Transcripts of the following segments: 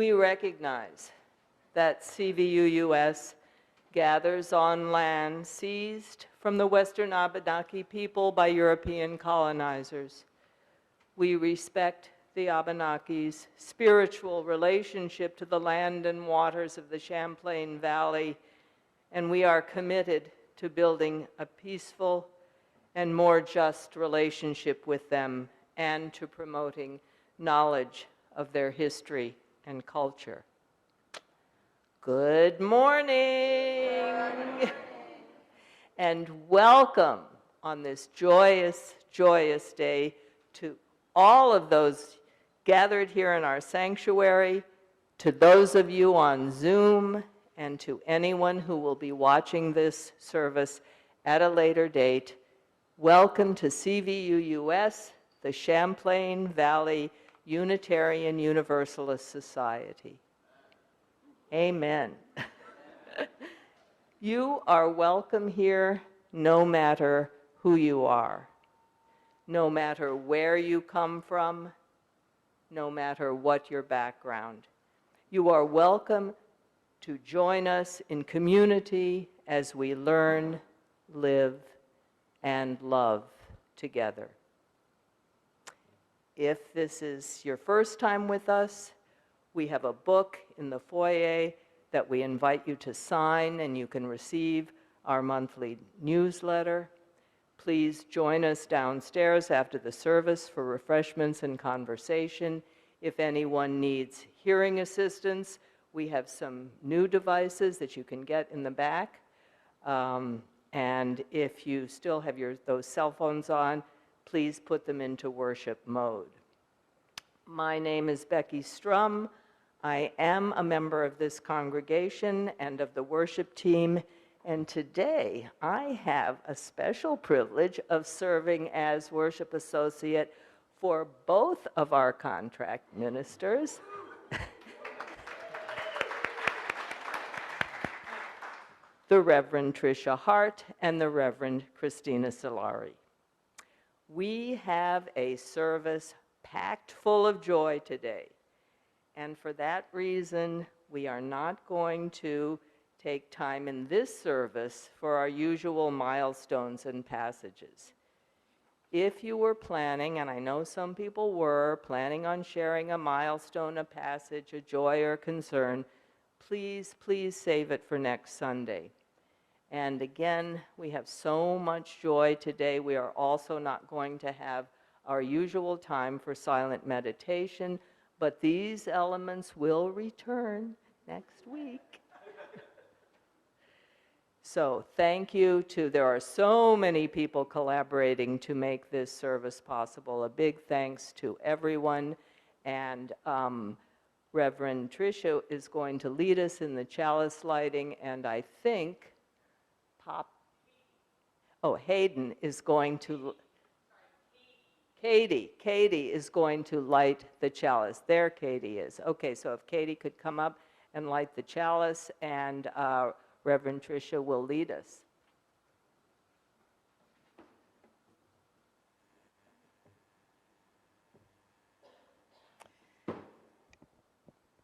we recognize that CVUUS gathers on land seized from the Western Abenaki people by European colonizers. We respect the Abenaki's spiritual relationship to the land and waters of the Champlain Valley, and we are committed to building a peaceful and more just relationship with them and to promoting knowledge of their history and culture. Good morning, and welcome on this joyous, joyous day to all of those gathered here in our sanctuary, to those of you on Zoom, and to anyone who will be watching this service at a later date. Welcome to CVUUS, the Champlain Valley Unitarian Universalist Society. Amen. You are welcome here no matter who you are, no matter where you come from, no matter what your background. You are welcome to join us in community as we learn, live, and love together. If this is your first time with us, we have a book in the foyer that we invite you to sign, and you can receive our monthly newsletter. Please join us downstairs after the service for refreshments and conversation. If anyone needs hearing assistance, we have some new devices that you can get in the back. And if you still have those cell phones on, please put them into worship mode. My name is Rebecca Strum. I am a member of this congregation and of the worship team, and today I have a special privilege of serving as worship associate for both of our contract ministers. The Reverend Tricia Hart and the Reverend Christina Sillari. We have a service packed full of joy today. And for that reason, we are not going to take time in this service for our usual milestones and passages. If you were planning, and I know some people were, planning on sharing a milestone, a passage, a joy or concern, please, please save it for next Sunday. And again, we have so much joy today. We are also not going to have our usual time for silent meditation, but these elements will return next week. So thank you there are so many people collaborating to make this service possible. A big thanks to everyone. And Reverend Tricia is going to lead us in the chalice lighting, and I think Hayden is going to... Katie is going to light the chalice. There Katie is. Okay, so if Katie could come up and light the chalice, and Reverend Tricia will lead us.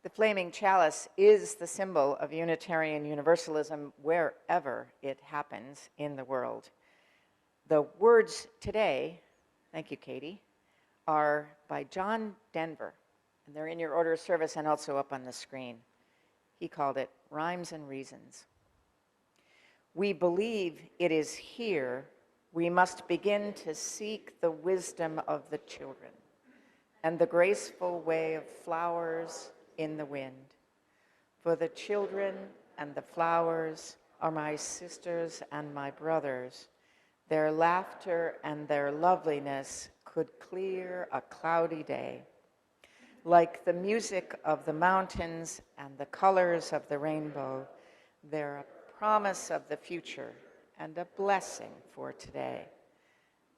The flaming chalice is the symbol of Unitarian Universalism wherever it happens in the world. The words today, thank you, Katie, are by John Denver, and they're in your order of service and also up on the screen. He called it Rhymes and Reasons. We believe it is here we must begin to seek the wisdom of the children and the graceful way of flowers in the wind. For the children and the flowers are my sisters and my brothers. Their laughter and their loveliness could clear a cloudy day. Like the music of the mountains and the colors of the rainbow, they're a promise of the future and a blessing for today.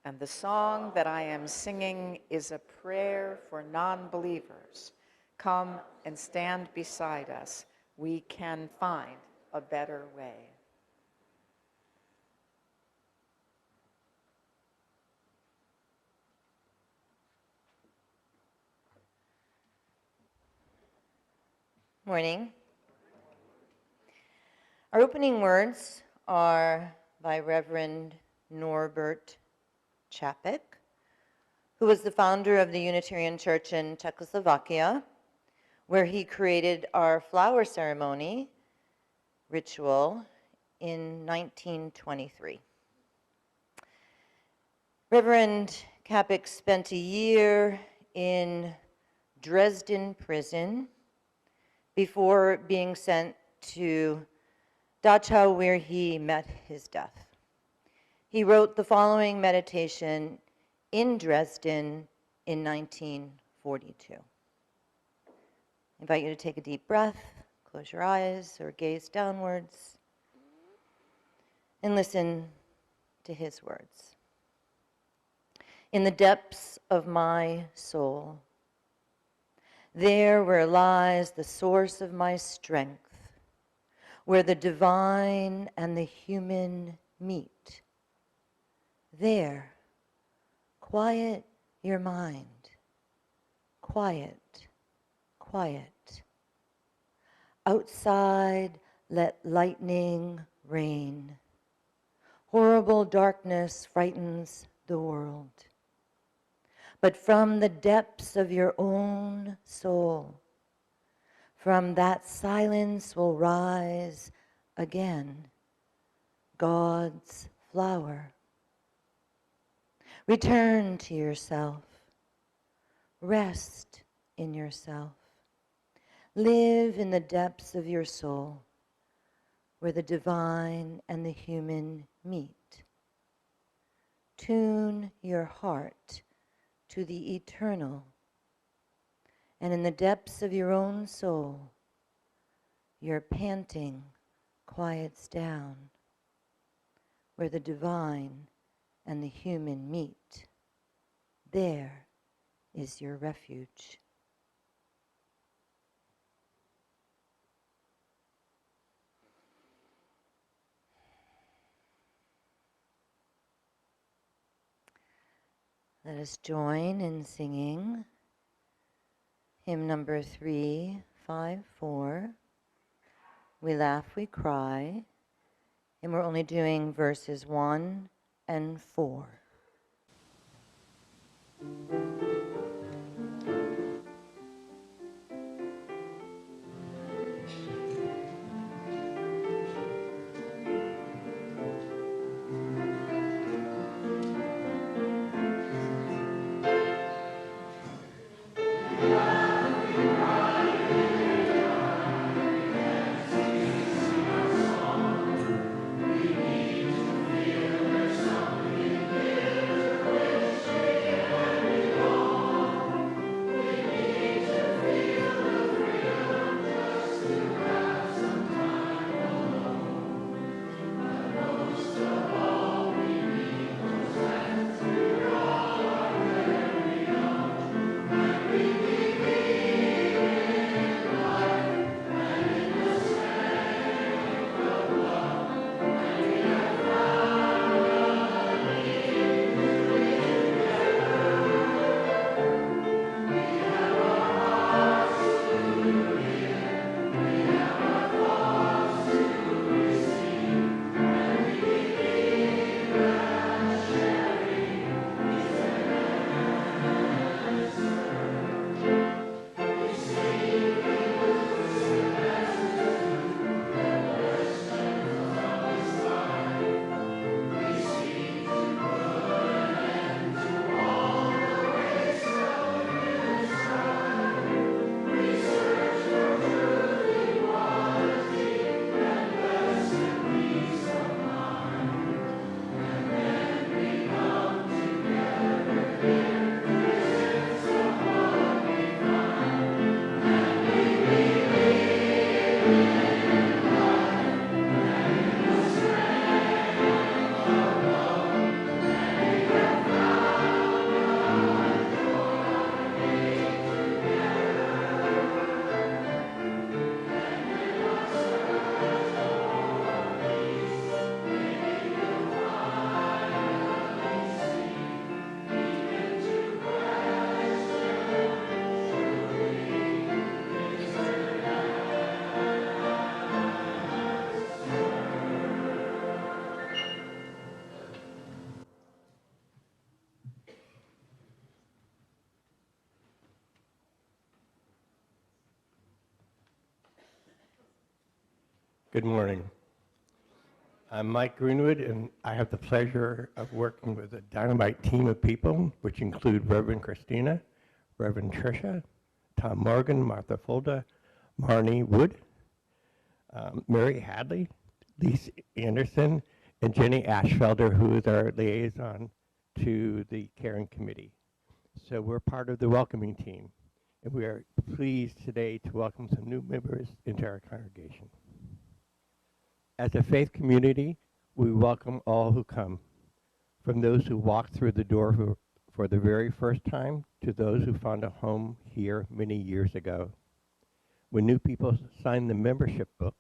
And the song that I am singing is a prayer for non-believers. Come and stand beside us. We can find a better way. Morning. Our opening words are by Reverend Norbert Čapek, who was the founder of the Unitarian Church in Czechoslovakia, where he created our flower ceremony ritual in 1923. Reverend Čapek spent a year in Dresden prison before being sent to Dachau, where he met his death. He wrote the following meditation in Dresden in 1942. I invite you to take a deep breath, close your eyes or gaze downwards, and listen to his words. In the depths of my soul, there where lies the source of my strength, where the divine and the human meet, there, quiet your mind, quiet, quiet. Outside, let lightning rain. Horrible darkness frightens the world. But from the depths of your own soul, from that silence will rise again God's flower. Return to yourself. Rest in yourself. Live in the depths of your soul, where the divine and the human meet. Tune your heart to the eternal, and in the depths of your own soul, your panting quiets down, where the divine and the human meet. There is your refuge. Let us join in singing hymn number 354, We Laugh, We Cry, and we're only doing verses 1 and 4. Good morning. I'm Mike Greenwood, and I have the pleasure of working with a dynamite team of people, which include Reverend Christina, Reverend Tricia, Tom Morgan, Martha Fulda, Marnie Wood, Mary Hadley, Lise Anderson, and Jenny Ashfelder, who is our liaison to the Caring Committee. So we're part of the welcoming team, and we are pleased today to welcome some new members into our congregation. As a faith community, we welcome all who come, from those who walk through the door for the very first time to those who found a home here many years ago. When new people sign the membership book,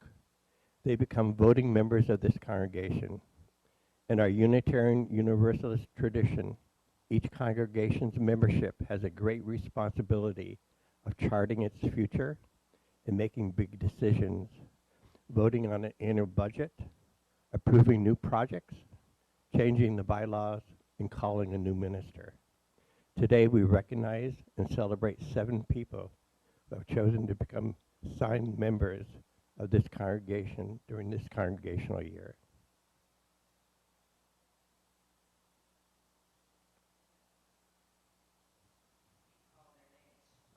they become voting members of this congregation. In our Unitarian Universalist tradition, each congregation's membership has a great responsibility of charting its future and making big decisions, voting on an annual budget, approving new projects, changing the bylaws, and calling a new minister. Today we recognize and celebrate 7 people who have chosen to become signed members of this congregation during this congregational year.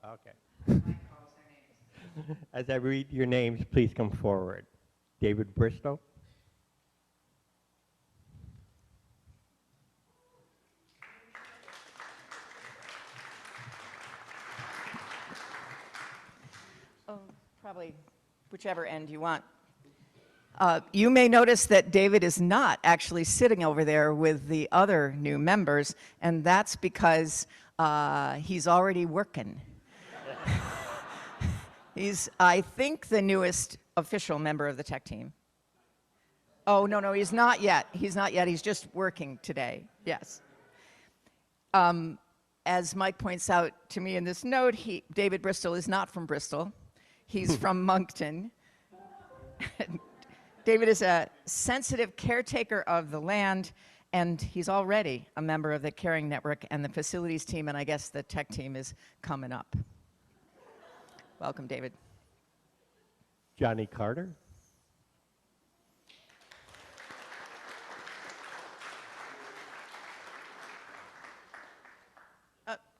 Okay. As I read your names, please come forward. David Bristol. Probably whichever end you want. You may notice that David is not actually sitting over there with the other new members, and that's because he's already working. He's, I think, the newest official member of the tech team. Oh, no, he's not yet. He's not yet. He's just working today. Yes. As Mike points out to me in this note, David Bristol is not from Bristol. He's from Moncton. David is a sensitive caretaker of the land, and he's already a member of the Caring Network and the facilities team, and I guess the tech team is coming up. Welcome, David. Johnny Carter.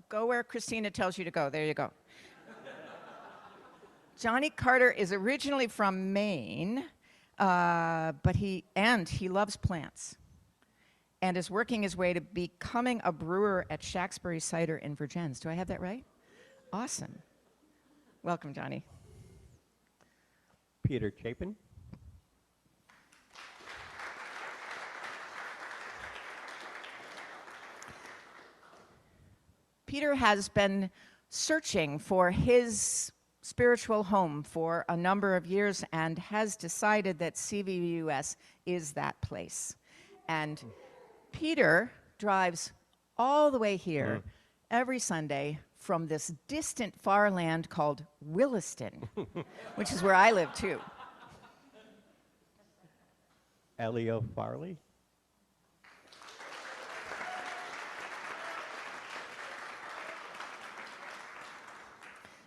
Go where Christina tells you to go. There you go. Johnny Carter is originally from Maine, but he loves plants and is working his way to becoming a brewer at Shacksbury Cider in Vergennes. Do I have that right? Awesome. Welcome, Johnny. Peter Chapin. Peter has been searching for his spiritual home for a number of years and has decided that CVUUS is that place. And Peter drives all the way here every Sunday from this distant far land called Williston, which is where I live too. Elio Farley.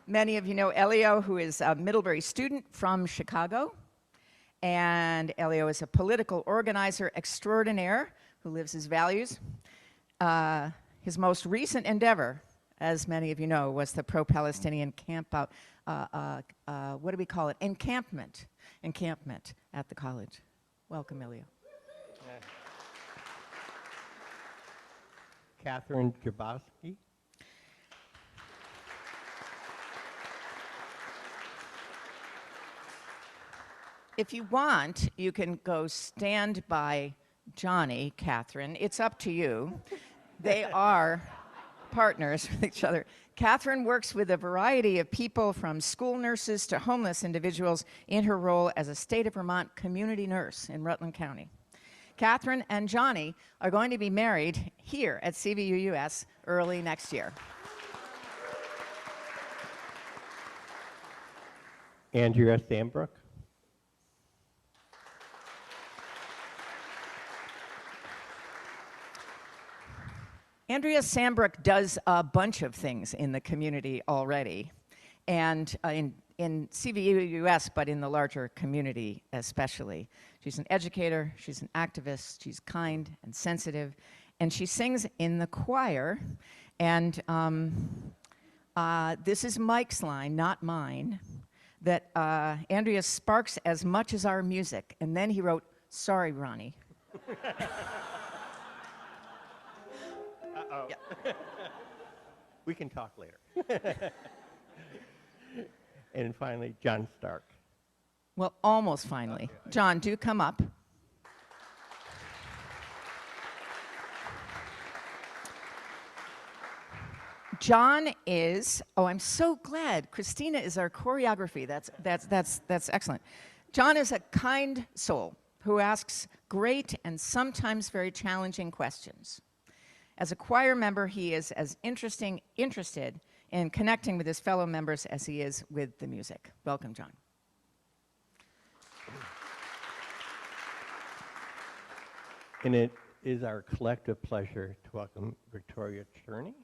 Many of you know Elio, who is a Middlebury student from Chicago. And Elio is a political organizer extraordinaire who lives his values. His most recent endeavor, as many of you know, was the pro-Palestinian encampment at the college. Welcome, Elio. Catherine Jabowski. If you want, you can go stand by Johnny, Catherine. It's up to you. They are partners with each other. Catherine works with a variety of people, from school nurses to homeless individuals, in her role as a state of Vermont community nurse in Rutland County. Catherine and Johnny are going to be married here at CVUUS early next year. Andrea Sambrook. Andrea Sambrook does a bunch of things in the community already. And in in CVUUS, but in the larger community especially. She's an educator, she's an activist, she's kind and sensitive, and she sings in the choir. And this is Mike's line, not mine, that Andrea sparks as much as our music. And then he wrote, "Sorry, Ronnie." Uh-oh. Yeah. We can talk later. And finally, John Stark. Well, almost finally. John, do come up. John is, oh, I'm so glad. Christina is our choreography. That's excellent. John is a kind soul who asks great and sometimes very challenging questions. As a choir member, he is as interested in connecting with his fellow members as he is with the music. Welcome, John. And it is our collective pleasure to welcome Victoria Cherney,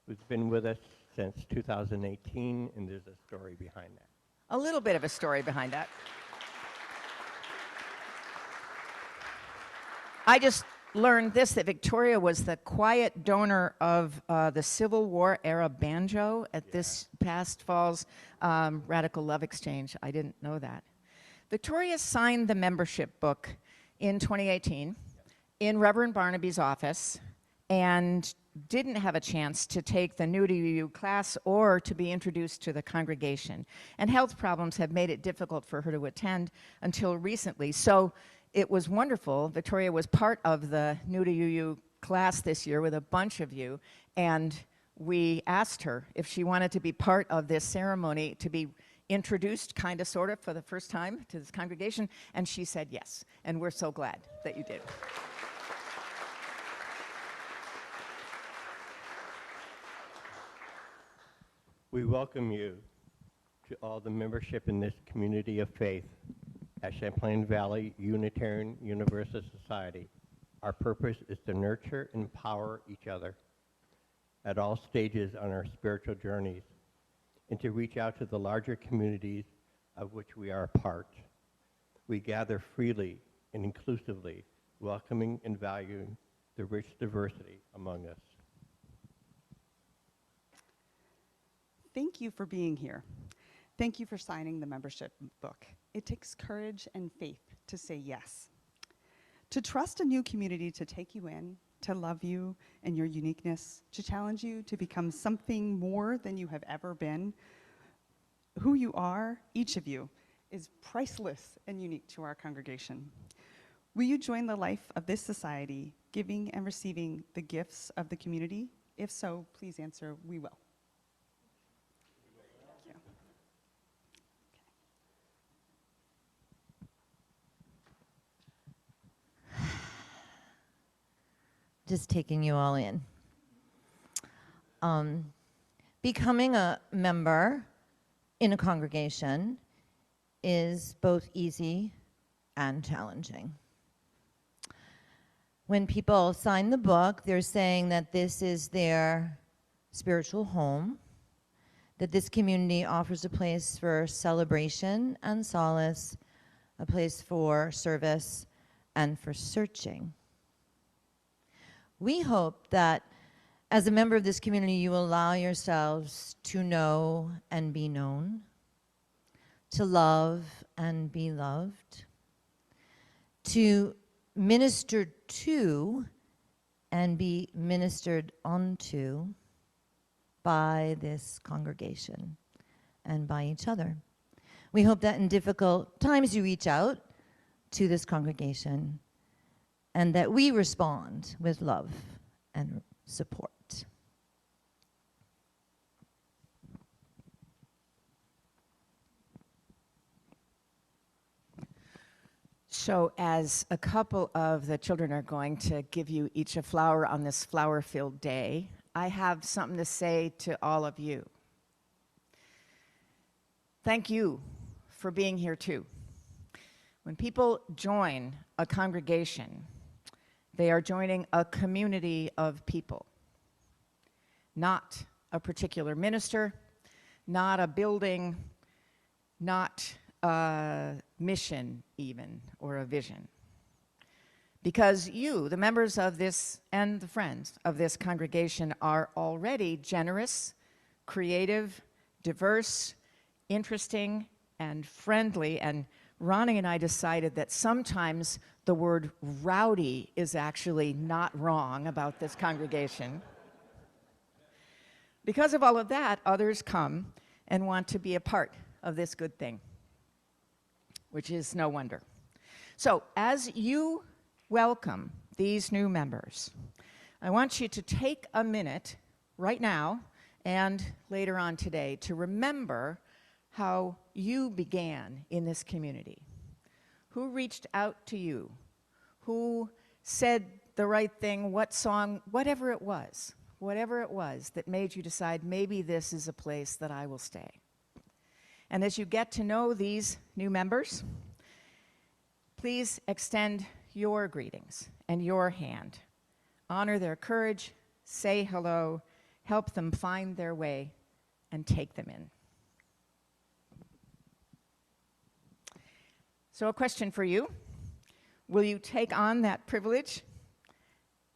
who's been with us since 2018, and there's a story behind that. A little bit of a story behind that. I just learned this, that Victoria was the quiet donor of the Civil War era banjo at this past fall's Radical Love Exchange. I didn't know that. Victoria signed the membership book in 2018 in Reverend Barnaby's office and didn't have a chance to take the New to You class or to be introduced to the congregation. And health problems have made it difficult for her to attend until recently. So it was wonderful. Victoria was part of the New to You class this year with a bunch of you, and we asked her if she wanted to be part of this ceremony, to be introduced, kind of, sort of, for the first time to this congregation, and she said yes. And we're so glad that you did. We welcome you to all the membership in this community of faith at Champlain Valley Unitarian Universalist Society. Our purpose is to nurture and empower each other at all stages on our spiritual journeys and to reach out to the larger communities of which we are a part. We gather freely and inclusively, welcoming and valuing the rich diversity among us. Thank you for being here. Thank you for signing the membership book. It takes courage and faith to say yes. To trust a new community to take you in, to love you and your uniqueness, to challenge you to become something more than you have ever been. Who you are, each of you, is priceless and unique to our congregation. Will you join the life of this society, giving and receiving the gifts of the community? If so, please answer, we will. Just taking you all in. Becoming a member in a congregation is both easy and challenging. When people sign the book, they're saying that this is their spiritual home, that this community offers a place for celebration and solace, a place for service and for searching. We hope that as a member of this community, you will allow yourselves to know and be known, to love and be loved, to minister to and be ministered onto by this congregation and by each other. We hope that in difficult times you reach out to this congregation and that we respond with love and support. So as a couple of the children are going to give you each a flower on this flower-filled day, I have something to say to all of you. Thank you for being here too. When people join a congregation, they are joining a community of people, not a particular minister, not a building, not a mission even, or a vision. Because you, the members of this and the friends of this congregation, are already generous, creative, diverse, interesting, and friendly. And Ronnie and I decided that sometimes the word rowdy is actually not wrong about this congregation. Because of all of that, others come and want to be a part of this good thing, which is no wonder. So as you welcome these new members, I want you to take a minute right now and later on today to remember how you began in this community. Who reached out to you? Who said the right thing? What song? Whatever it was that made you decide maybe this is a place that I will stay. And as you get to know these new members, please extend your greetings and your hand. Honor their courage, say hello, help them find their way, and take them in. So a question for you. Will you take on that privilege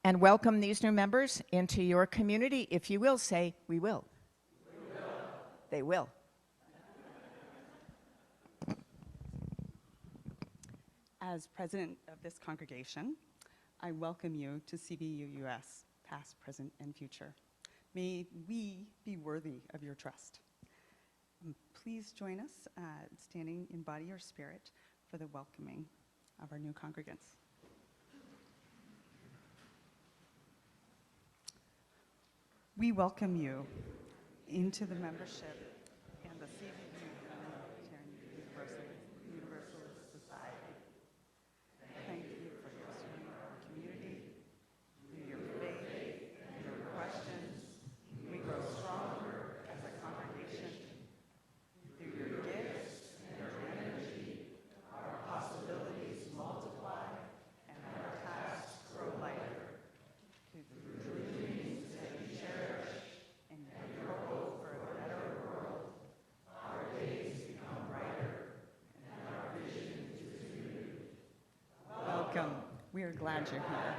and welcome these new members into your community? If you will, say, we will. We will. They will. As president of this congregation, I welcome you to CVUUS, past, present, and future. May we be worthy of your trust. Please join us standing in body or spirit for the welcoming of our new congregants. We welcome you into the membership and the CVUUS Universalist Society. Thank you for your serving our community. Through your faith and your questions, we grow stronger as a congregation. Through your gifts and your energy, our possibilities multiply and our tasks grow lighter. Through the dreams that you cherish and your hope for a better world, our days become brighter and our vision is renewed. Welcome. We are glad you're here.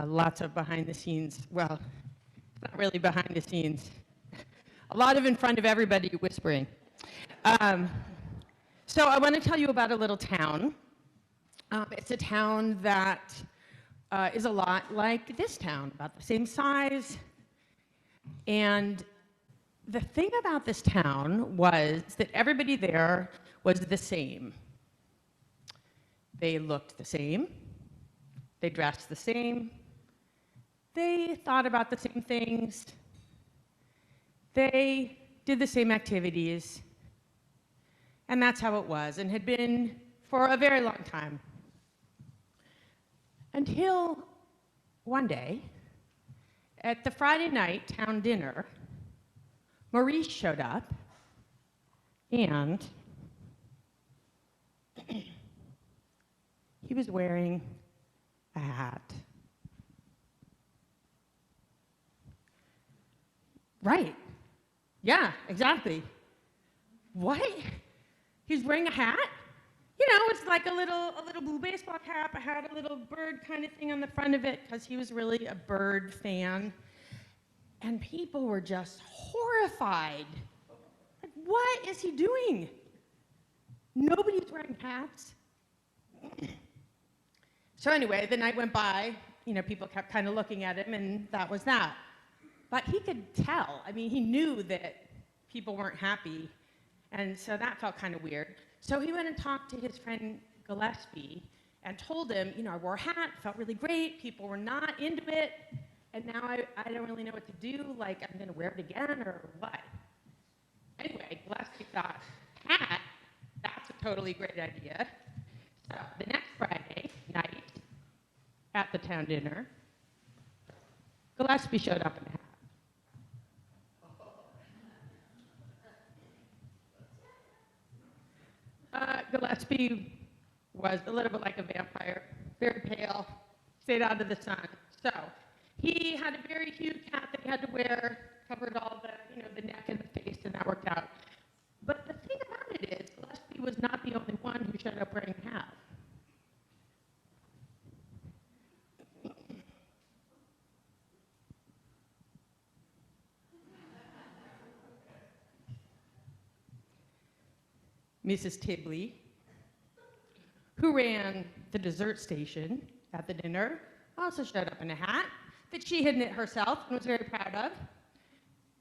Lots of behind the scenes, well, not really behind the scenes. A lot of in front of everybody whispering. So I want to tell you about a little town. It's a town that is a lot like this town, about the same size. And the thing about this town was that everybody there was the same. They looked the same. They dressed the same. They thought about the same things. They did the same activities. And that's how it was, and had been for a very long time. Until one day, at the Friday night town dinner, Maurice showed up, and he was wearing a hat. Right. Yeah, exactly. What? He's wearing a hat? You know, it's like a little blue baseball cap. I had a little bird kind of thing on the front of it because he was really a bird fan. And people were just horrified. Like, what is he doing? Nobody's wearing hats. So anyway, the night went by. You know, people kept kind of looking at him, and that was that. But he could tell. I mean, he knew that people weren't happy. And so that felt kind of weird. So he went and talked to his friend Gillespie and told him, you know, I wore a hat, felt really great, people were not into it, and now I don't really know what to do, like, I'm gonna wear it again or what? Anyway, Gillespie thought, hat? That's a totally great idea. So the next Friday night at the town dinner, Gillespie showed up in a hat. Gillespie was a little bit like a vampire, very pale, stayed out of the sun. So he had a very huge hat that he had to wear, covered all the, the neck and the face, and that worked out. But the thing about it is, Gillespie was not the only one who showed up wearing a hat. Mrs. Tibley, who ran the dessert station at the dinner, also showed up in a hat that she had knit herself and was very proud of.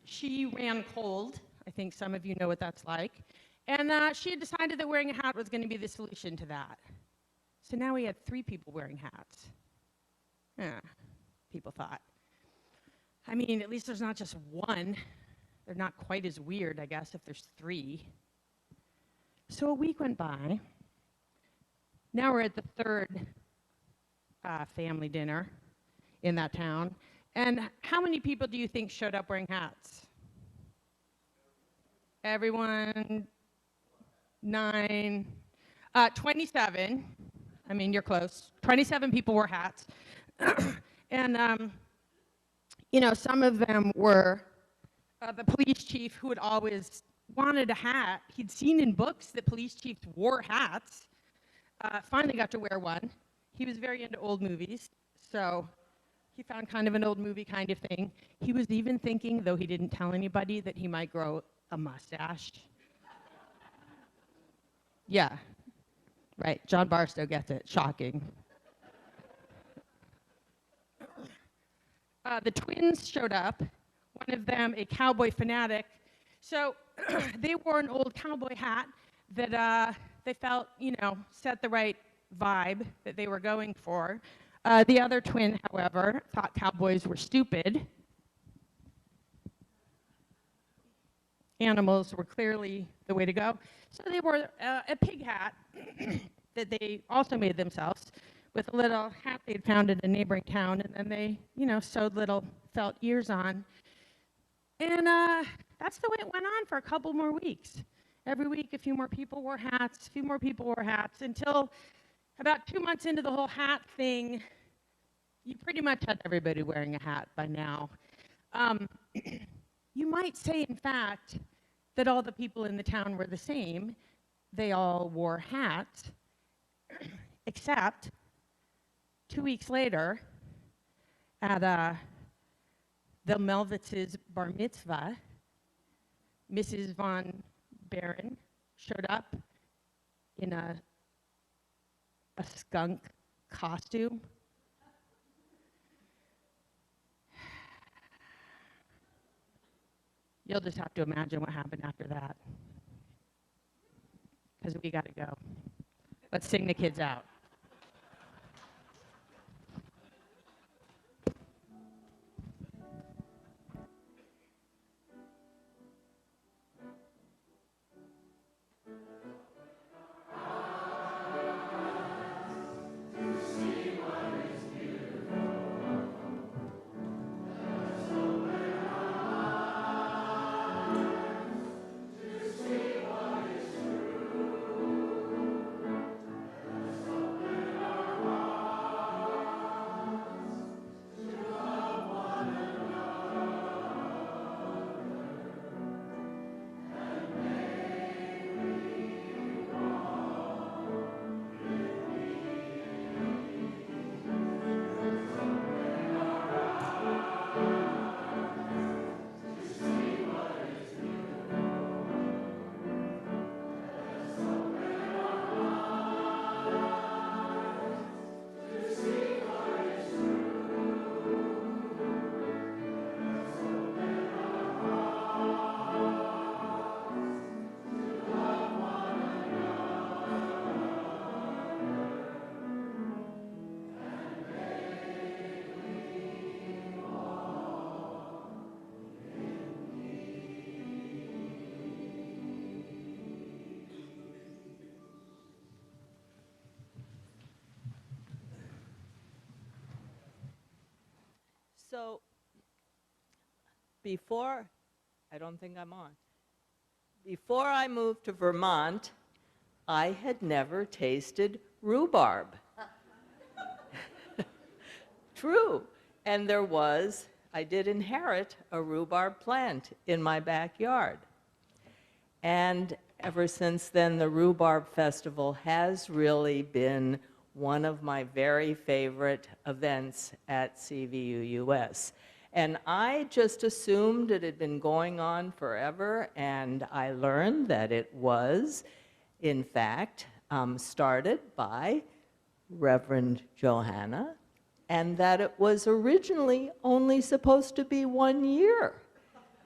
She ran cold. I think some of you know what that's like. And she had decided that wearing a hat was going to be the solution to that. So now we had 3 people wearing hats. People thought. I mean, at least there's not just one. They're not quite as weird, I guess, if there's 3. So a week went by. Now we're at the 3rd family dinner in that town. And how many people do you think showed up wearing hats? Everyone? 9? 27. I mean, you're close. 27 people wore hats. And, some of them were the police chief who had always wanted a hat. He'd seen in books that police chiefs wore hats. Finally got to wear one. He was very into old movies, so he found kind of an old movie kind of thing. He was even thinking, though he didn't tell anybody, that he might grow a mustache. Yeah, right. John Barstow gets it. Shocking. The twins showed up, one of them a cowboy fanatic. So they wore an old cowboy hat that they felt, set the right vibe that they were going for. The other twin, however, thought cowboys were stupid. Animals were clearly the way to go. So they wore a pig hat that they also made themselves with a little hat they'd found in a neighboring town, and then they, sewed little felt ears on. And that's the way it went on for a couple more weeks. Every week, a few more people wore hats, until about 2 months into the whole hat thing, you pretty much had everybody wearing a hat by now. You might say, in fact, that all the people in the town were the same. They all wore hats, except 2 weeks later, at the Melvitz's bar mitzvah, Mrs. von Baron showed up in a skunk costume. You'll just have to imagine what happened after that, because we got to go. Let's sing the kids out. So before, I don't think I'm on. Before I moved to Vermont, I had never tasted rhubarb. True. And I did inherit a rhubarb plant in my backyard. And ever since then, the Rhubarb Festival has really been one of my very favorite events at CVUUS. And I just assumed it had been going on forever, and I learned that it was, in fact, started by Reverend Johanna, and that it was originally only supposed to be 1 year.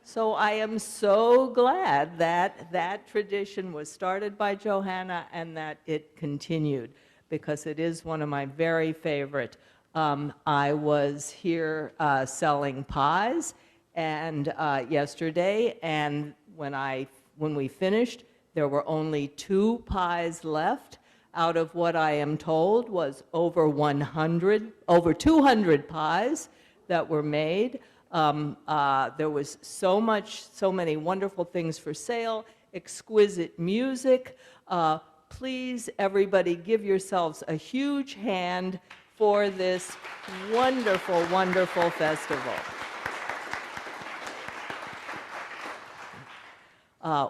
So I am so glad that that tradition was started by Johanna and that it continued, because it is one of my very favorite. I was here selling pies and yesterday, and when we finished, there were only 2 pies left out of what I am told was over 200 pies that were made. There was so many wonderful things for sale, exquisite music. Please, everybody, give yourselves a huge hand for this wonderful, wonderful festival.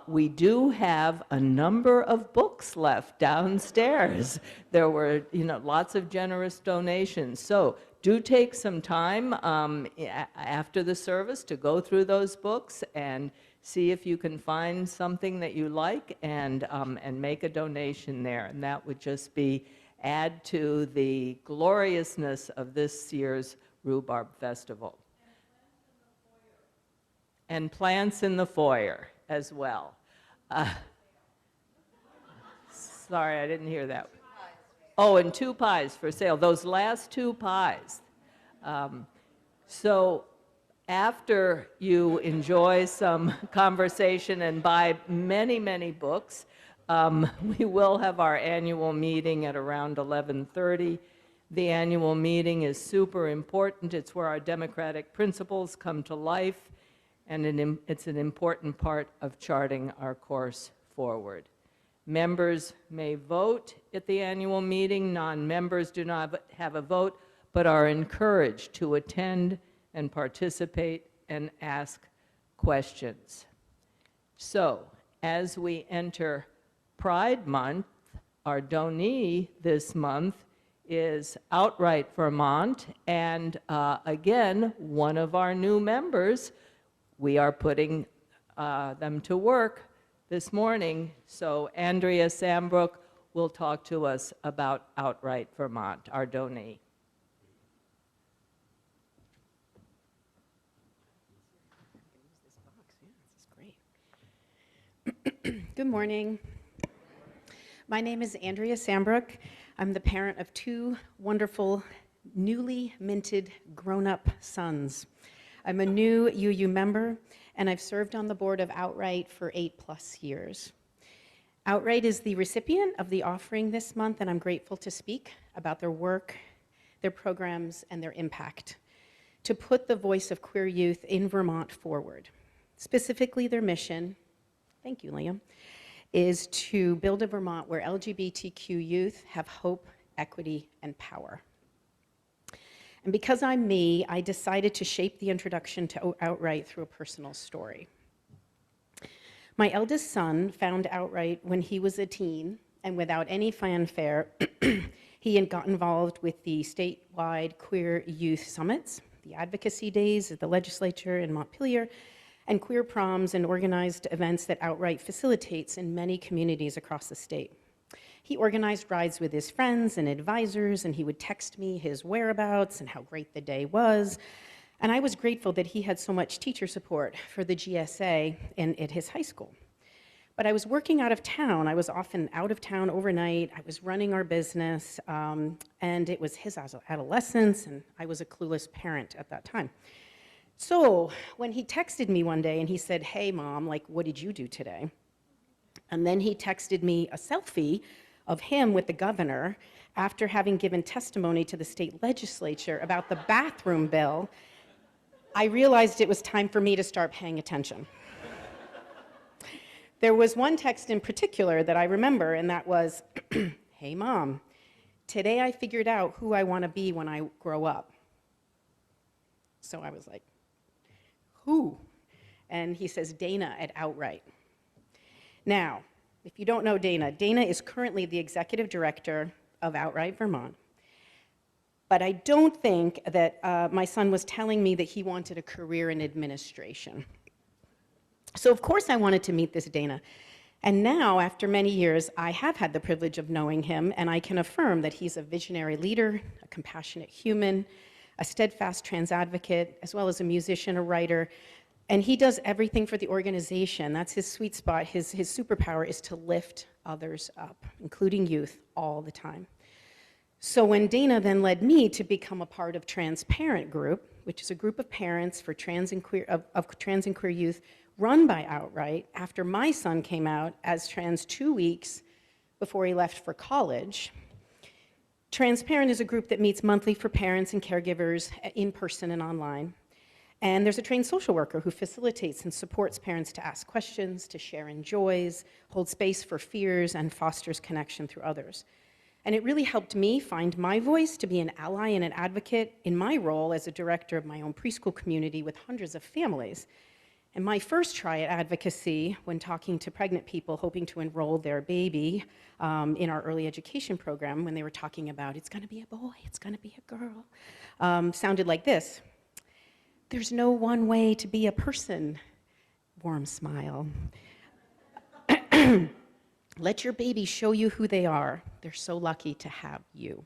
We do have a number of books left downstairs. There were, lots of generous donations. So do take some time after the service to go through those books and see if you can find something that you like and make a donation there. And that would just add to the gloriousness of this year's Rhubarb Festival. And plants in the foyer as well. Sorry, I didn't hear that. Oh, and 2 pies for sale, those last 2 pies. So after you enjoy some conversation and buy many, many books, we will have our annual meeting at around 11:30. The annual meeting is super important. It's where our democratic principles come to life, and it's an important part of charting our course forward. Members may vote at the annual meeting. Non-members do not have a vote, but are encouraged to attend and participate and ask questions. So, as we enter Pride Month, our donee this month is Outright Vermont, and again, one of our new members. We are putting them to work this morning, so Andrea Sambrook will talk to us about Outright Vermont, our donee. Good morning. My name is Andrea Sambrook. I'm the parent of 2 wonderful, newly minted, grown-up sons. I'm a new UU member, and I've served on the board of Outright for 8+ years. Outright is the recipient of the offering this month, and I'm grateful to speak about their work, their programs, and their impact to put the voice of queer youth in Vermont forward. Specifically, their mission, thank you, Liam, is to build a Vermont where LGBTQ youth have hope, equity, and power. And because I'm me, I decided to shape the introduction to Outright through a personal story. My eldest son found Outright when he was a teen, and without any fanfare, he had got involved with the statewide queer youth summits, the advocacy days at the legislature in Montpelier, and queer proms and organized events that Outright facilitates in many communities across the state. He organized rides with his friends and advisors, and he would text me his whereabouts and how great the day was. And I was grateful that he had so much teacher support for the GSA at his high school. But I was working out of town. I was often out of town overnight. I was running our business, and it was his adolescence, and I was a clueless parent at that time. So when he texted me one day and he said, "Hey, Mom, what did you do today?" And then he texted me a selfie of him with the governor after having given testimony to the state legislature about the bathroom bill. I realized it was time for me to start paying attention. There was one text in particular that I remember, and that was, "Hey, Mom, today I figured out who I want to be when I grow up." So I was like, "Who?" And he says, "Dana at Outright." Now, if you don't know Dana, Dana is currently the executive director of Outright Vermont. But I don't think that my son was telling me that he wanted a career in administration. So of course I wanted to meet this Dana. And now, after many years, I have had the privilege of knowing him, and I can affirm that he's a visionary leader, a compassionate human, a steadfast trans advocate, as well as a musician, a writer. And he does everything for the organization. That's his sweet spot. His superpower is to lift others up, including youth, all the time. So when Dana then led me to become a part of Transparent Group, which is a group of parents for trans and queer youth run by Outright, after my son came out as trans 2 weeks before he left for college. Transparent is a group that meets monthly for parents and caregivers in person and online. And there's a trained social worker who facilitates and supports parents to ask questions, to share in joys, hold space for fears, and fosters connection through others. And it really helped me find my voice, to be an ally and an advocate in my role as a director of my own preschool community with hundreds of families. And my first try at advocacy, when talking to pregnant people hoping to enroll their baby in our early education program, when they were talking about, it's going to be a boy, it's going to be a girl, sounded like this. "There's no one way to be a person." Warm smile. "Let your baby show you who they are. They're so lucky to have you."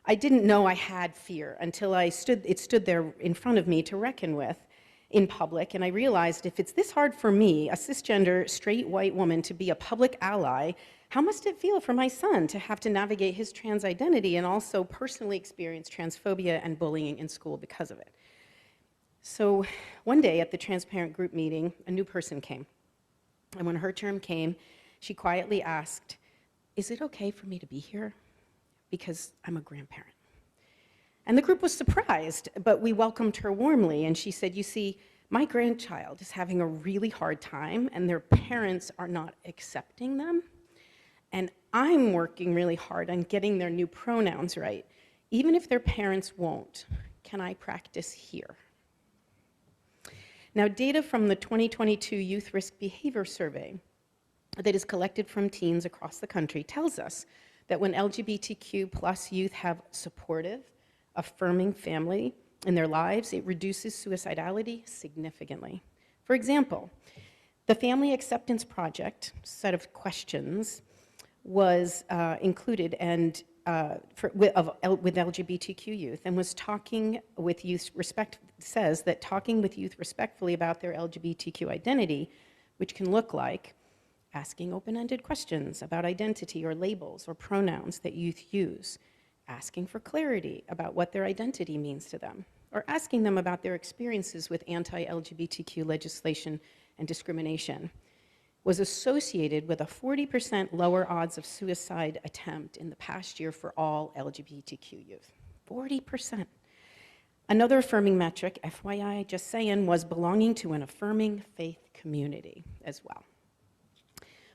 I didn't know I had fear until it stood there in front of me to reckon with in public, and I realized if it's this hard for me, a cisgender, straight white woman, to be a public ally, how must it feel for my son to have to navigate his trans identity and also personally experience transphobia and bullying in school because of it? So one day at the Transparent Group meeting, a new person came. And when her term came, she quietly asked, "Is it okay for me to be here? Because I'm a grandparent." And the group was surprised, but we welcomed her warmly. And she said, "You see, my grandchild is having a really hard time, and their parents are not accepting them. And I'm working really hard on getting their new pronouns right. Even if their parents won't, can I practice here?" Now, data from the 2022 Youth Risk Behavior Survey that is collected from teens across the country tells us that when LGBTQ plus youth have supportive, affirming family in their lives, it reduces suicidality significantly. For example, the Family Acceptance Project set of questions was included and with LGBTQ youth, and was talking with youth says that talking with youth respectfully about their LGBTQ identity, which can look like asking open-ended questions about identity or labels or pronouns that youth use, asking for clarity about what their identity means to them, or asking them about their experiences with anti-LGBTQ legislation and discrimination, was associated with a 40% lower odds of suicide attempt in the past year for all LGBTQ youth. 40%. Another affirming metric, FYI, just saying, was belonging to an affirming faith community as well.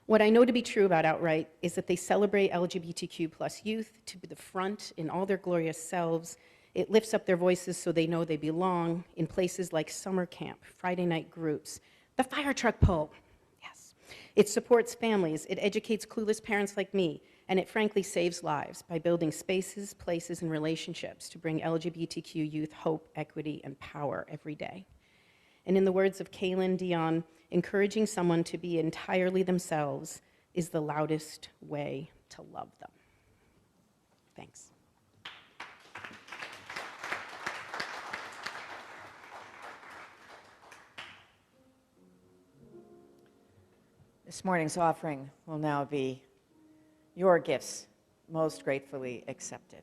What I know to be true about Outright is that they celebrate LGBTQ plus youth to be the front in all their glorious selves. It lifts up their voices so they know they belong in places like summer camp, Friday night groups, the fire truck pull. Yes. It supports families, it educates clueless parents like me, and it frankly saves lives by building spaces, places, and relationships to bring LGBTQ youth hope, equity, and power every day. And in the words of Kaylin Dion, encouraging someone to be entirely themselves is the loudest way to love them. Thanks. This morning's offering will now be your gifts, most gratefully accepted.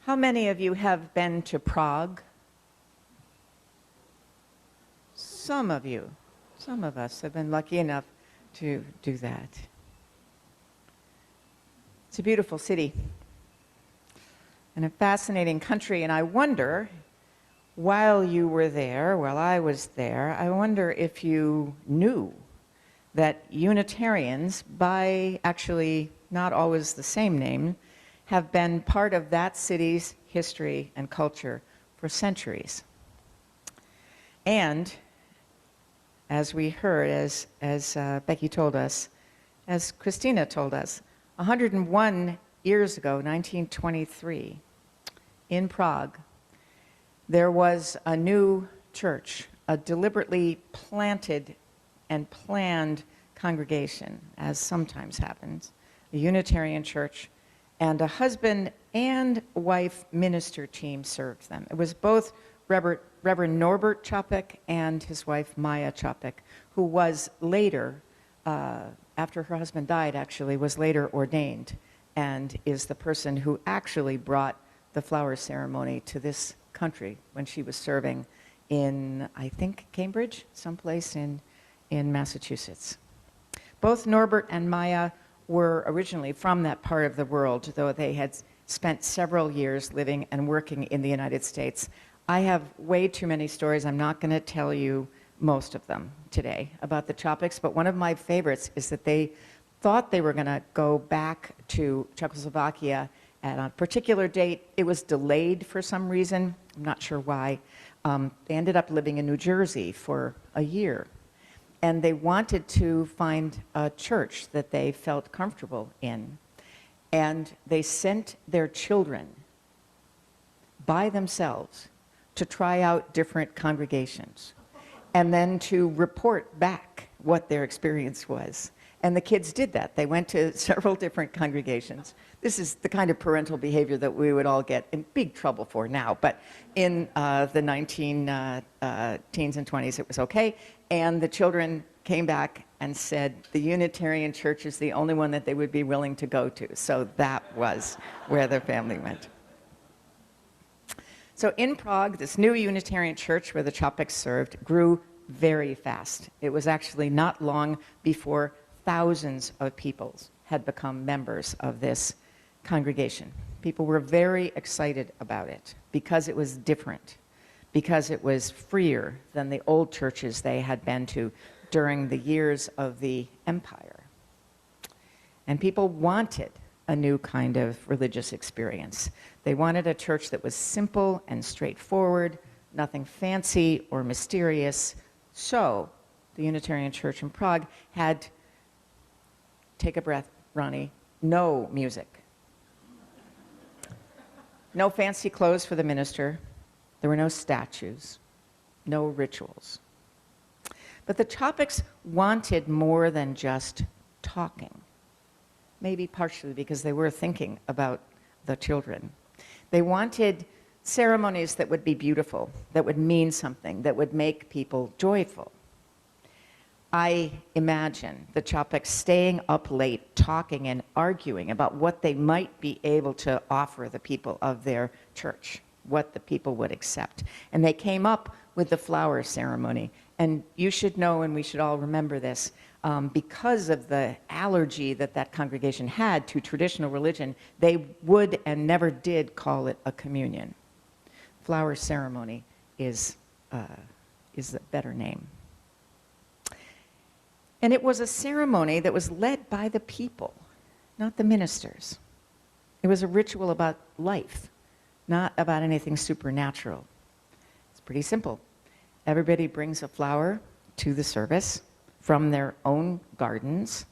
How many of you have been to Prague? Some of you, some of us have been lucky enough to do that. It's a beautiful city and a fascinating country, and I wonder, while you were there, while I was there, I wonder if you knew that Unitarians, by actually not always the same name, have been part of that city's history and culture for centuries. And as we heard, as Becky told us, as Christina told us, 101 years ago, 1923, in Prague, there was a new church, a deliberately planted and planned congregation, as sometimes happens, a Unitarian church, and a husband and wife minister team served them. It was both Reverend Norbert Chopik and his wife Maya Chopik, who was later, after her husband died actually, was later ordained and is the person who actually brought the flower ceremony to this country when she was serving in, I think, Cambridge, someplace in Massachusetts. Both Norbert and Maya were originally from that part of the world, though they had spent several years living and working in the United States. I have way too many stories. I'm not going to tell you most of them today about the Chopiks, but one of my favorites is that they thought they were going to go back to Czechoslovakia at a particular date. It was delayed for some reason. I'm not sure why. They ended up living in New Jersey for a year. And they wanted to find a church that they felt comfortable in. And they sent their children by themselves to try out different congregations and then to report back what their experience was. And the kids did that. They went to several different congregations. This is the kind of parental behavior that we would all get in big trouble for now, but in the 19 teens and 20s, it was okay. And the children came back and said the Unitarian Church is the only one that they would be willing to go to. So that was where their family went. So in Prague, this new Unitarian church where the Chopiks served grew very fast. It was actually not long before thousands of people had become members of this congregation. People were very excited about it because it was different, because it was freer than the old churches they had been to during the years of the empire. And people wanted a new kind of religious experience. They wanted a church that was simple and straightforward, nothing fancy or mysterious. So the Unitarian Church in Prague had, take a breath, Ronnie, no music. No fancy clothes for the minister. There were no statues, no rituals. But the Chopiks wanted more than just talking, maybe partially because they were thinking about the children. They wanted ceremonies that would be beautiful, that would mean something, that would make people joyful. I imagine the Chopiks staying up late, talking and arguing about what they might be able to offer the people of their church, what the people would accept. And they came up with the flower ceremony. And you should know, and we should all remember this, because of the allergy that that congregation had to traditional religion, they would and never did call it a communion. Flower ceremony is the better name. And it was a ceremony that was led by the people, not the ministers. It was a ritual about life, not about anything supernatural. It's pretty simple. Everybody brings a flower to the service from their own gardens,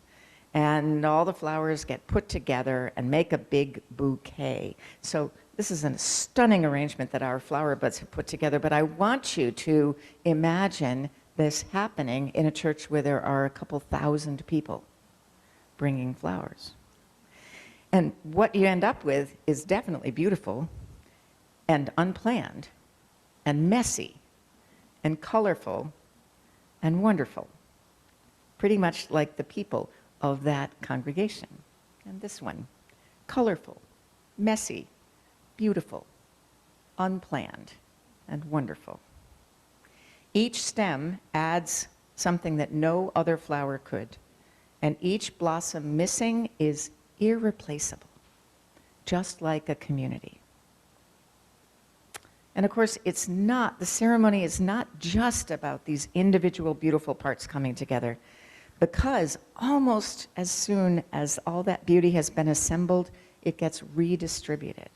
and all the flowers get put together and make a big bouquet. So this is a stunning arrangement that our flower buds have put together, but I want you to imagine this happening in a church where there are a couple thousand people bringing flowers. And what you end up with is definitely beautiful and unplanned and messy and colorful and wonderful, pretty much like the people of that congregation. And this one, colorful, messy, beautiful, unplanned, and wonderful. Each stem adds something that no other flower could, and each blossom missing is irreplaceable, just like a community. And of course, the ceremony is not just about these individual beautiful parts coming together, because almost as soon as all that beauty has been assembled, it gets redistributed.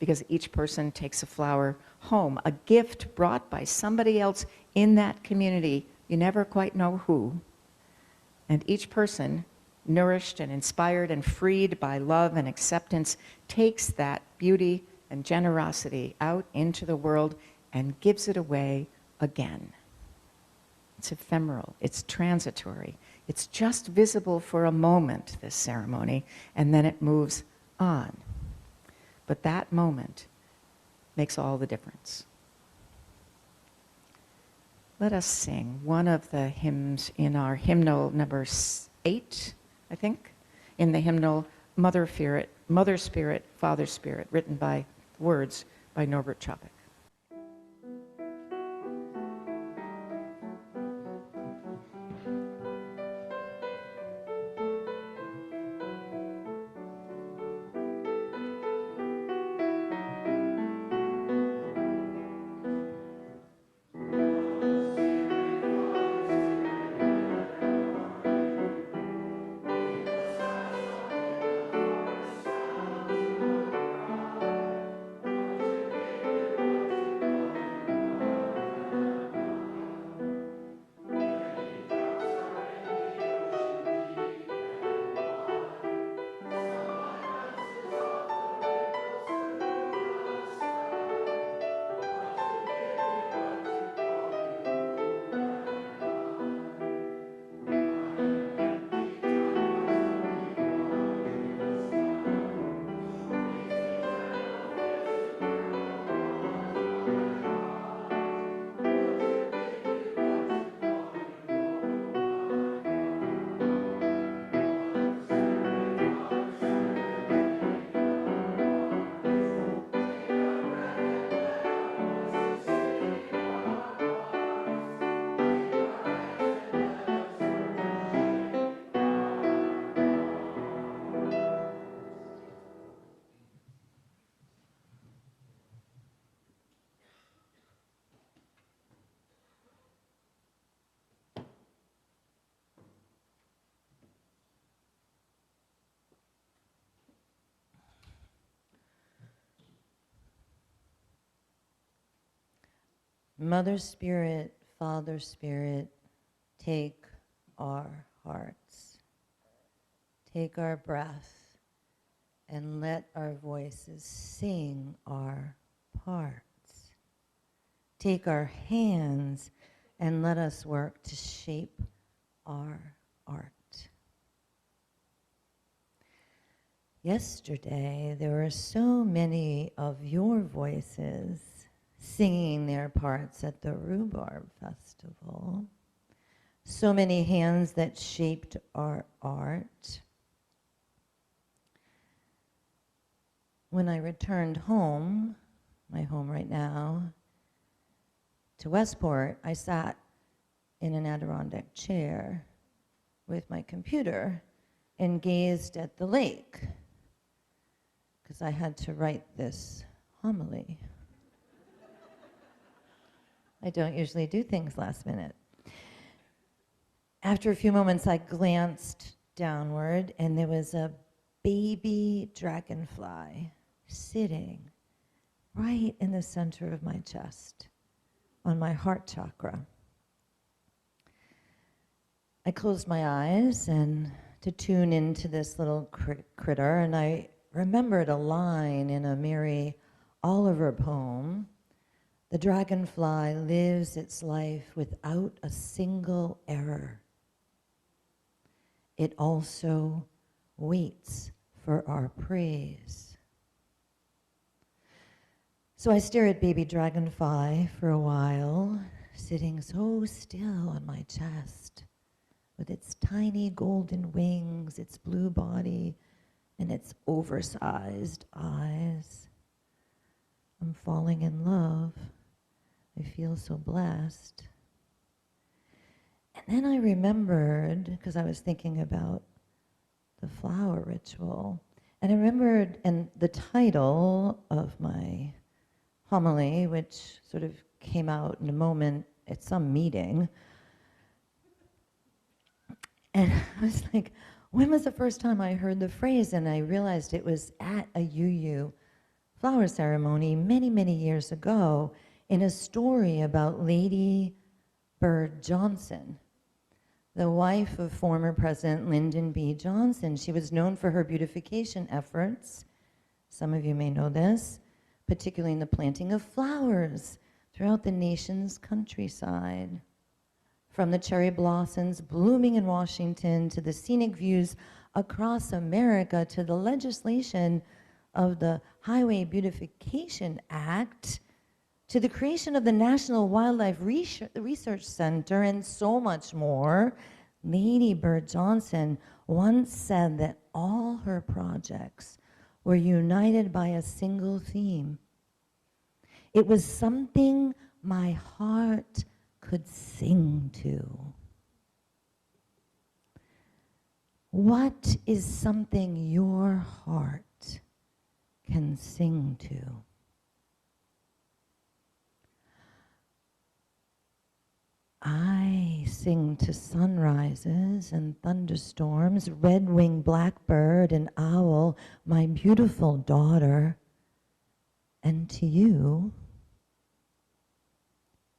Because each person takes a flower home, a gift brought by somebody else in that community. You never quite know who. And each person, nourished and inspired and freed by love and acceptance, takes that beauty and generosity out into the world and gives it away again. It's ephemeral, it's transitory, it's just visible for a moment, this ceremony, and then it moves on. But that moment makes all the difference. Let us sing one of the hymns in our hymnal number 8, I think, in the hymnal Mother Spirit, Father Spirit, written by words by Norbert Chopik. Mother Spirit, Father Spirit, take our hearts, take our breath, and let our voices sing our parts. Take our hands and let us work to shape our art. Yesterday, there were so many of your voices singing their parts at the Rhubarb Festival. So many hands that shaped our art. When I returned home, my home right now, to Westport, I sat in an Adirondack chair with my computer and gazed at the lake because I had to write this homily. I don't usually do things last minute. After a few moments, I glanced downward, and there was a baby dragonfly sitting right in the center of my chest, on my heart chakra. I closed my eyes and to tune into this little critter, and I remembered a line in a Mary Oliver poem. The dragonfly lives its life without a single error. It also waits for our praise. So I stare at baby dragonfly for a while, sitting so still on my chest, with its tiny golden wings, its blue body, and its oversized eyes. I'm falling in love. I feel so blessed. And then I remembered, because I was thinking about the flower ritual, and I remembered, and the title of my homily, which sort of came out in a moment at some meeting, and I was like, when was the first time I heard the phrase? And I realized it was at a UU flower ceremony many, many years ago in a story about Lady Bird Johnson, the wife of former President Lyndon B. Johnson. She was known for her beautification efforts. Some of you may know this, particularly in the planting of flowers throughout the nation's countryside. From the cherry blossoms blooming in Washington to the scenic views across America to the legislation of the Highway Beautification Act to the creation of the National Wildlife Research Center and so much more, Lady Bird Johnson once said that all her projects were united by a single theme. It was something my heart could sing to. What is something your heart can sing to? I sing to sunrises and thunderstorms, red-winged blackbird and owl, my beautiful daughter, and to you.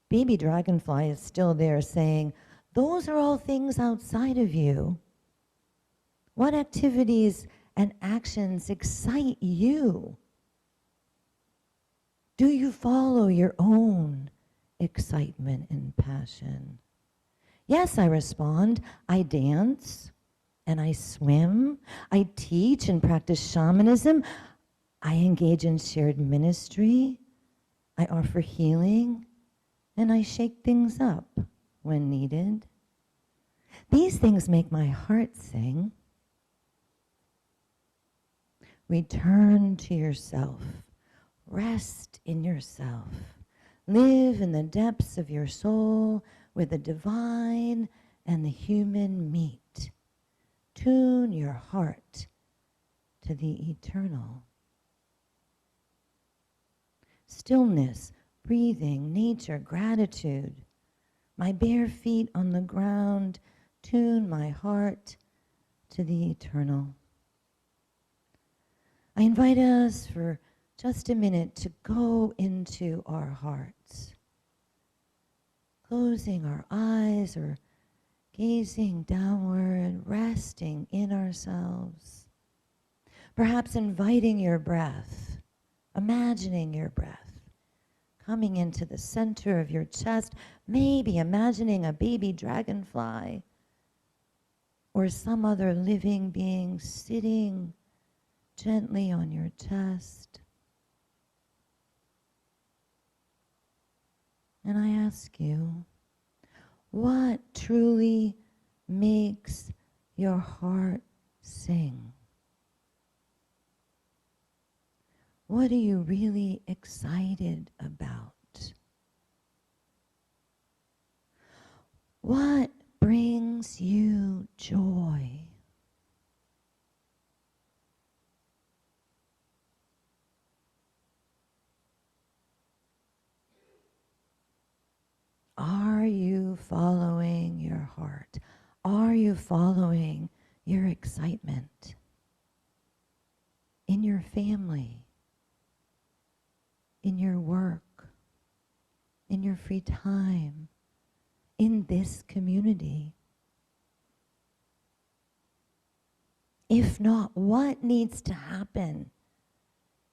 Baby dragonfly is still there saying, those are all things outside of you. What activities and actions excite you? Do you follow your own excitement and passion? Yes, I respond. I dance and I swim. I teach and practice shamanism. I engage in shared ministry. I offer healing. And I shake things up when needed. These things make my heart sing. Return to yourself. Rest in yourself. Live in the depths of your soul where the divine and the human meet. Tune your heart to the eternal. Stillness, breathing, nature, gratitude. My bare feet on the ground tune my heart to the eternal. I invite us for just a minute to go into our hearts, closing our eyes or gazing downward, resting in ourselves. Perhaps inviting your breath, imagining your breath coming into the center of your chest, maybe imagining a baby dragonfly or some other living being sitting gently on your chest. And I ask you, what truly makes your heart sing? What are you really excited about? What brings you joy? Are you following your heart? Are you following your excitement in your family? In your work, in your free time, in this community? If not, what needs to happen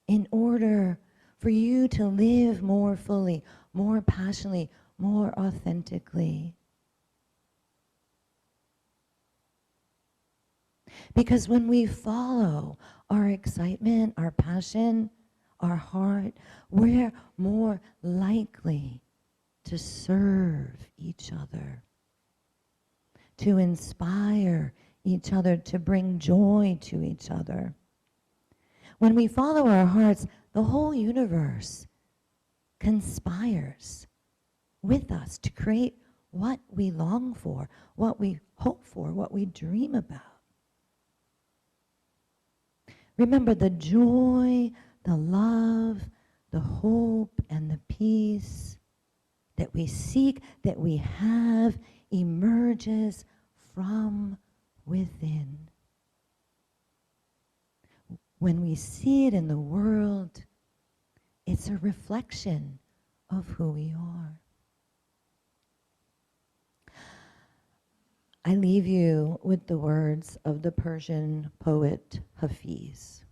in order for you to live more fully, more passionately, more authentically? Because when we follow our excitement, our passion, our heart, we're more likely to serve each other, to inspire each other, to bring joy to each other. When we follow our hearts, the whole universe conspires with us to create what we long for, what we hope for, what we dream about. Remember, the joy, the love, the hope, and the peace that we seek, that we have, emerges from within. When we see it in the world, it's a reflection of who we are. I leave you with the words of the Persian poet Hafiz.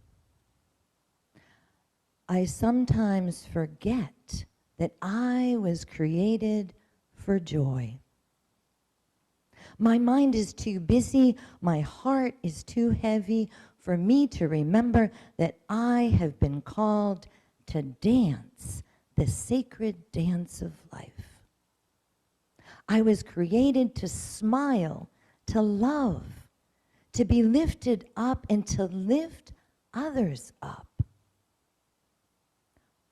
I sometimes forget that I was created for joy. My mind is too busy, my heart is too heavy for me to remember that I have been called to dance the sacred dance of life. I was created to smile, to love, to be lifted up, and to lift others up.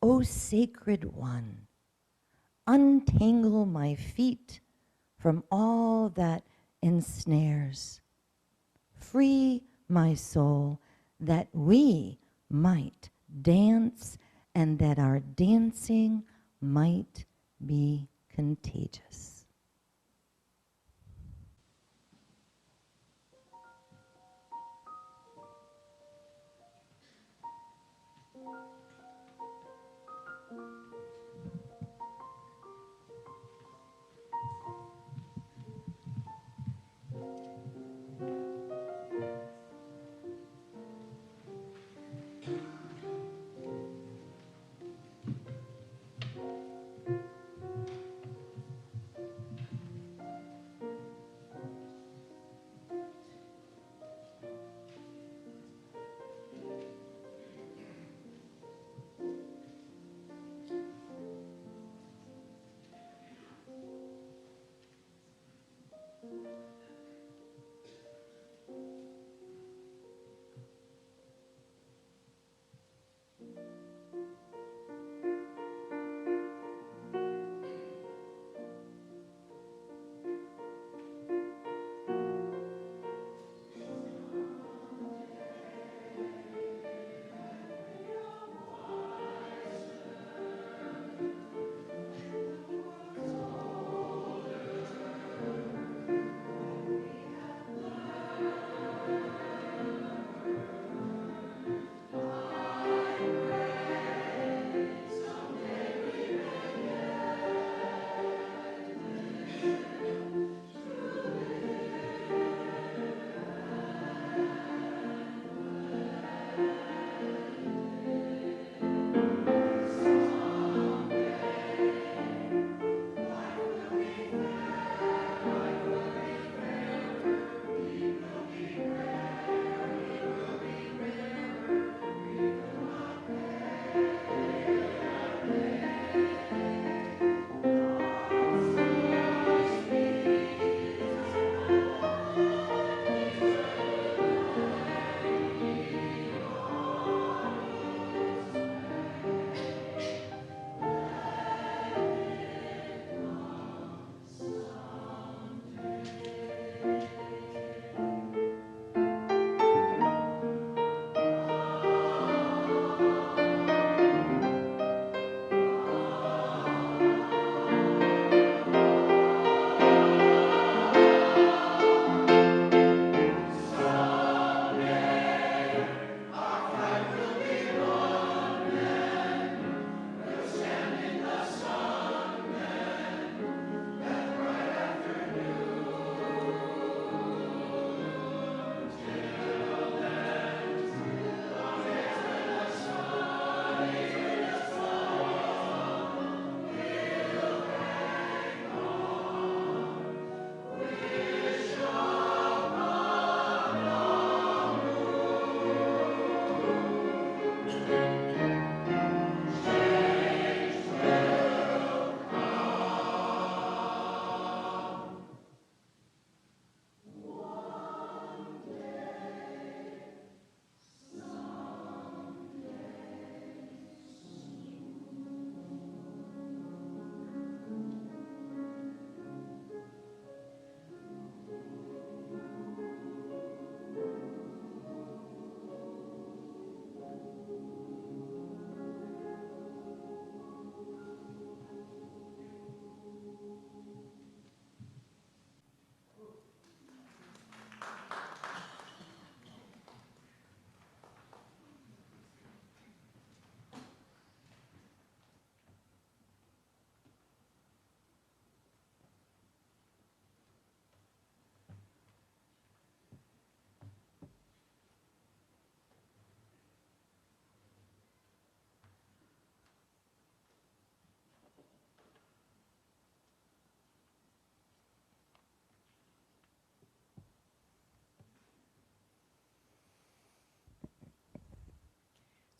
O sacred one, untangle my feet from all that ensnares. Free my soul that we might dance and that our dancing might be contagious.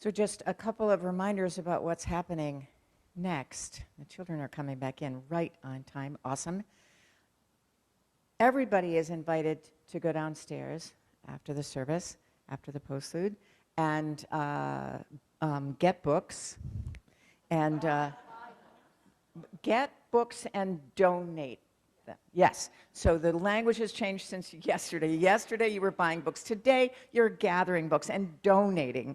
So just a couple of reminders about what's happening next. The children are coming back in right on time. Awesome. Everybody is invited to go downstairs after the service, after the postlude, and get books. And get books and donate them. Yes. So the language has changed since yesterday. Yesterday you were buying books. Today you're gathering books and donating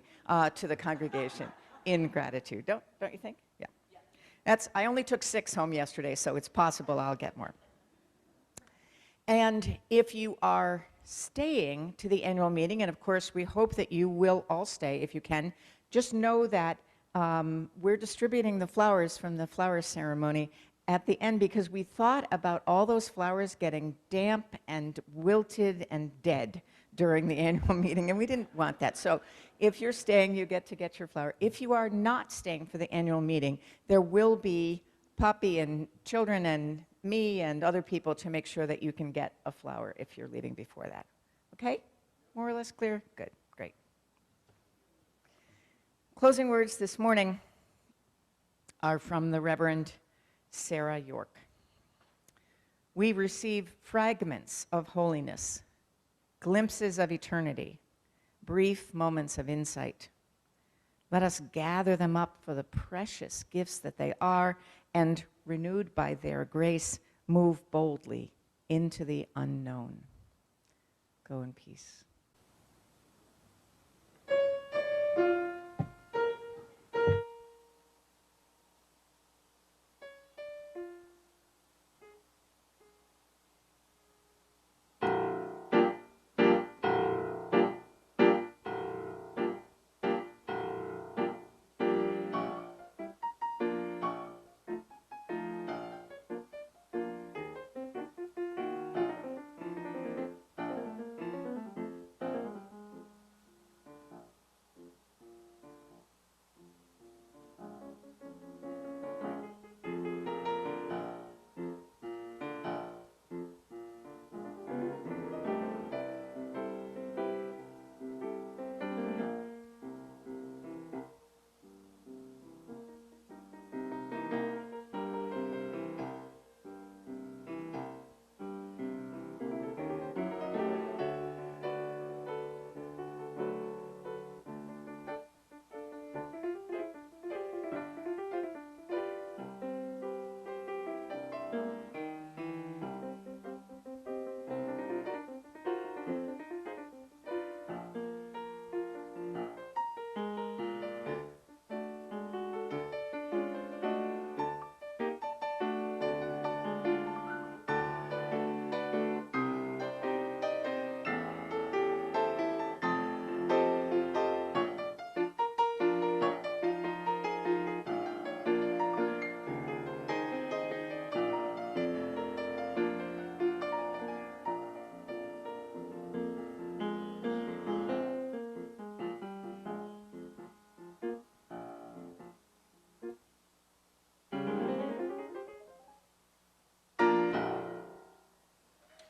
to the congregation in gratitude. Don't you think? Yeah. I only took 6 home yesterday, so it's possible I'll get more. And if you are staying to the annual meeting, and of course we hope that you will all stay if you can, just know that we're distributing the flowers from the flower ceremony at the end because we thought about all those flowers getting damp and wilted and dead during the annual meeting, and we didn't want that. So if you're staying, you get to get your flower. If you are not staying for the annual meeting, there will be Poppy and children and me and other people to make sure that you can get a flower if you're leaving before that. Okay? More or less clear? Good. Great. Closing words this morning are from the Reverend Sarah York. We receive fragments of holiness, glimpses of eternity, brief moments of insight. Let us gather them up for the precious gifts that they are, and renewed by their grace, move boldly into the unknown. Go in peace.